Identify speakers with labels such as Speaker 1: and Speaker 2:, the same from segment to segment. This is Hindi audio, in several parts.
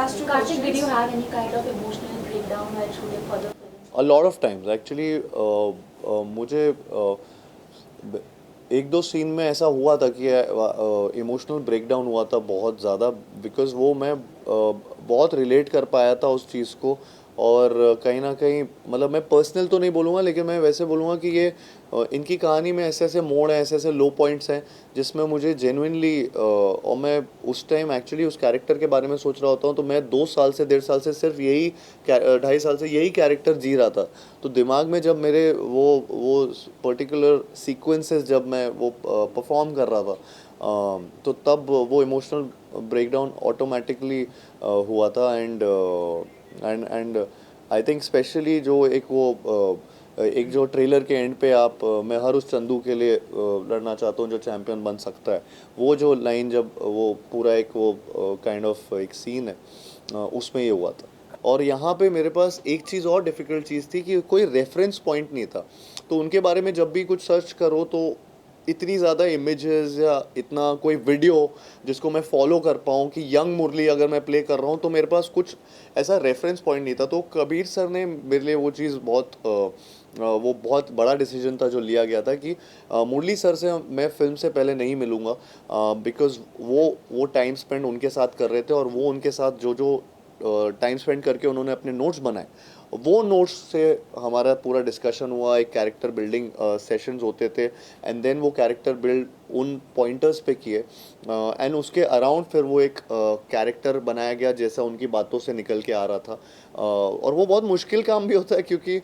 Speaker 1: last two
Speaker 2: Karthik, did
Speaker 1: questions.
Speaker 2: you have any kind of emotional breakdown while shooting for the film?
Speaker 3: A lot of times actually मुझे एक दो सीन में ऐसा हुआ था कि इमोशनल ब्रेकडाउन हुआ था बहुत ज़्यादा, बिकॉज़ वो मैं बहुत रिलेट कर पाया था उस चीज़ को। और कहीं ना कहीं मतलब मैं पर्सनल तो नहीं बोलूँगा, लेकिन मैं वैसे बोलूँगा कि ये इनकी कहानी में ऐसे ऐसे मोड़ हैं, ऐसे ऐसे लो पॉइंट्स हैं जिसमें मुझे जेन्युइनली, और मैं उस टाइम एक्चुअली उस कैरेक्टर के बारे में सोच रहा होता हूँ, तो मैं 2 साल से 1.5 साल से सिर्फ यही 2.5 साल से यही कैरेक्टर जी रहा था। तो दिमाग में जब मेरे वो पर्टिकुलर सीक्वेंसेस जब मैं वो परफॉर्म कर रहा था, तो तब वो इमोशनल ब्रेकडाउन ऑटोमेटिकली हुआ था। एंड आई थिंक स्पेशली जो एक जो ट्रेलर के एंड पे मैं हर उस चंदू के लिए लड़ना चाहता हूँ जो चैंपियन बन सकता है, वो जो लाइन जब वो पूरा एक वो काइंड ऑफ एक सीन है, उसमें ये हुआ था। और यहाँ पे मेरे पास एक चीज़ और डिफ़िकल्ट चीज़ थी कि कोई रेफरेंस पॉइंट नहीं था। तो उनके बारे में जब भी कुछ सर्च करो तो इतनी ज़्यादा इमेजेस या इतना कोई वीडियो जिसको मैं फॉलो कर पाऊँ कि यंग मुरली अगर मैं प्ले कर रहा हूँ, तो मेरे पास कुछ ऐसा रेफरेंस पॉइंट नहीं था। तो कबीर सर ने मेरे लिए वो चीज़ वो बहुत बड़ा डिसीजन था जो लिया गया था कि मुरली सर से मैं फिल्म से पहले नहीं मिलूँगा, बिकॉज़ वो टाइम स्पेंड उनके साथ कर रहे थे, और वो उनके साथ जो जो टाइम स्पेंड करके उन्होंने अपने नोट्स बनाए, वो नोट्स से हमारा पूरा डिस्कशन हुआ, एक कैरेक्टर बिल्डिंग सेशंस होते थे, एंड देन वो कैरेक्टर बिल्ड उन पॉइंटर्स पे किए, एंड उसके अराउंड फिर वो एक कैरेक्टर बनाया गया जैसा उनकी बातों से निकल के आ रहा था। और वो बहुत मुश्किल काम भी होता है क्योंकि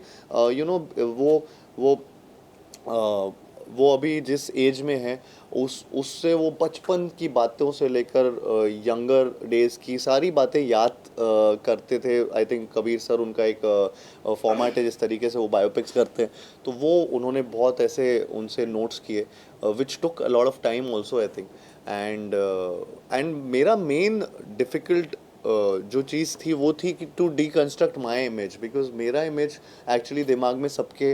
Speaker 3: वो वो अभी जिस एज में है, उससे वो बचपन की बातों से लेकर यंगर डेज की सारी बातें याद करते थे। आई थिंक कबीर सर उनका एक फॉर्मेट है जिस तरीके से वो बायोपिक्स करते हैं, तो वो उन्होंने बहुत ऐसे उनसे नोट्स किए, which took a lot of time also I think. And मेरा मेन डिफ़िकल्ट जो चीज़ थी वो थी कि to deconstruct my image, because मेरा इमेज एक्चुअली दिमाग में सबके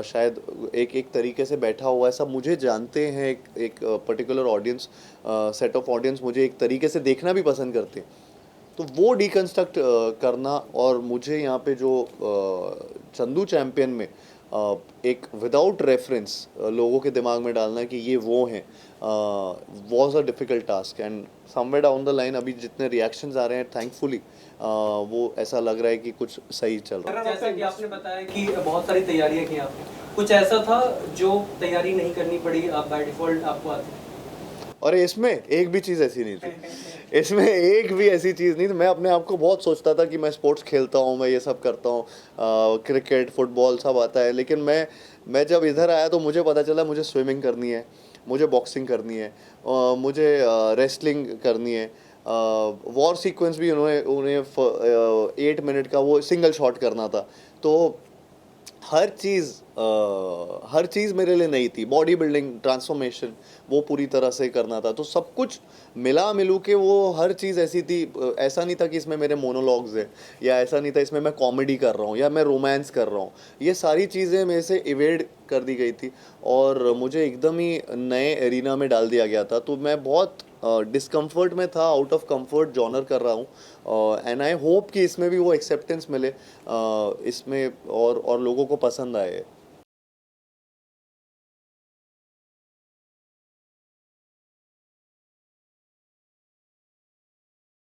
Speaker 3: शायद एक एक तरीके से बैठा हुआ है। सब मुझे जानते हैं, एक particular audience, set of audience मुझे एक तरीके से देखना भी पसंद करते हैं। तो वो डीकंस्ट्रक्ट करना, और मुझे यहाँ पे जो चंदू चैम्पियन में एक विदाउट रेफरेंस लोगों के दिमाग में डालना कि ये वो हैं, was a difficult task. And somewhere down the line अभी जितने रिएक्शंस आ रहे हैं, थैंकफुली वो ऐसा लग रहा है कि कुछ सही चल रहा है।
Speaker 4: जैसा कि आपने बताया कि बहुत सारी तैयारियां की आपने, कुछ ऐसा था जो तैयारी नहीं करनी पड़ी, आप बाय डिफॉल्ट आपको आती?
Speaker 3: और इसमें एक भी चीज़ ऐसी नहीं थी, इसमें एक भी ऐसी चीज़ नहीं थी। मैं अपने आप को बहुत सोचता था कि मैं स्पोर्ट्स खेलता हूँ, मैं ये सब करता हूँ, क्रिकेट फुटबॉल सब आता है, लेकिन मैं जब इधर आया तो मुझे पता चला मुझे स्विमिंग करनी है, मुझे बॉक्सिंग करनी है, मुझे रेसलिंग करनी है। वॉर सीक्वेंस भी उन्हें 8 मिनट का वो सिंगल शॉट करना था। तो हर चीज़ मेरे लिए नई थी। बॉडी बिल्डिंग ट्रांसफॉर्मेशन वो पूरी तरह से करना था, तो सब कुछ मिला मिलू के वो हर चीज़ ऐसी थी। ऐसा नहीं था कि इसमें मेरे मोनोलॉग्स हैं, या ऐसा नहीं था इसमें मैं कॉमेडी कर रहा हूँ या मैं रोमांस कर रहा हूँ। ये सारी चीज़ें मेरे से इवेड कर दी गई थी, और मुझे एकदम ही नए एरिना में डाल दिया गया था। तो मैं बहुत डिस्कम्फर्ट में था, आउट ऑफ कंफर्ट जॉनर कर रहा हूँ, एंड आई होप कि इसमें भी वो एक्सेप्टेंस मिले, इसमें और लोगों को पसंद आए।